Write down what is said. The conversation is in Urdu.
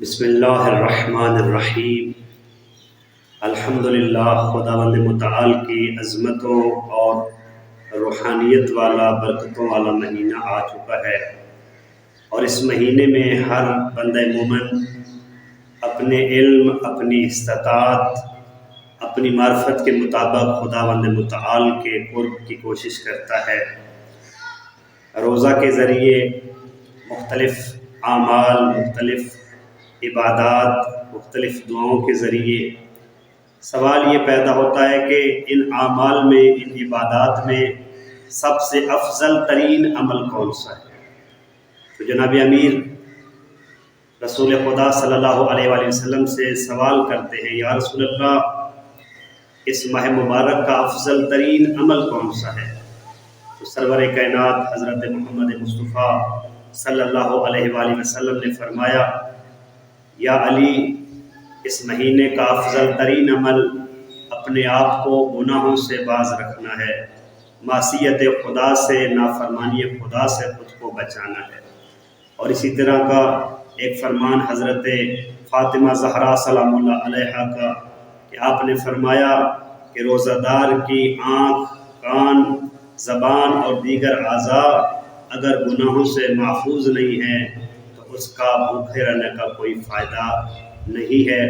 بسم اللہ الرحمن الرحیم۔ الحمدللہ، خداوند متعال کی عظمتوں اور روحانیت والا برکتوں والا مہینہ آ چکا ہے، اور اس مہینے میں ہر بندہ مومن اپنے علم، اپنی استطاعت، اپنی معرفت کے مطابق خداوند متعال کے قرب کی کوشش کرتا ہے۔ روزہ کے ذریعے مختلف اعمال، مختلف عبادات، مختلف دعاؤں کے ذریعے سوال یہ پیدا ہوتا ہے کہ ان اعمال میں، ان عبادات میں سب سے افضل ترین عمل کون سا ہے؟ تو جناب امیر رسول خدا صلی اللہ علیہ وآلہ وسلم سے سوال کرتے ہیں، یا رسول اللہ، اس ماہ مبارک کا افضل ترین عمل کون سا ہے؟ تو سرور کائنات حضرت محمد مصطفیٰ صلی اللہ علیہ وآلہ وسلم نے فرمایا، یا علی، اس مہینے کا افضل ترین عمل اپنے آپ کو گناہوں سے باز رکھنا ہے، معصیت خدا سے، نافرمانی خدا سے خود کو بچانا ہے۔ اور اسی طرح کا ایک فرمان حضرت فاطمہ زہرا سلام اللہ علیہا کا کہ آپ نے فرمایا کہ روزہ دار کی آنکھ، کان، زبان اور دیگر اعضاء اگر گناہوں سے محفوظ نہیں ہیں تو اس کا بھوکے رہنے کا کوئی فائدہ نہیں ہے۔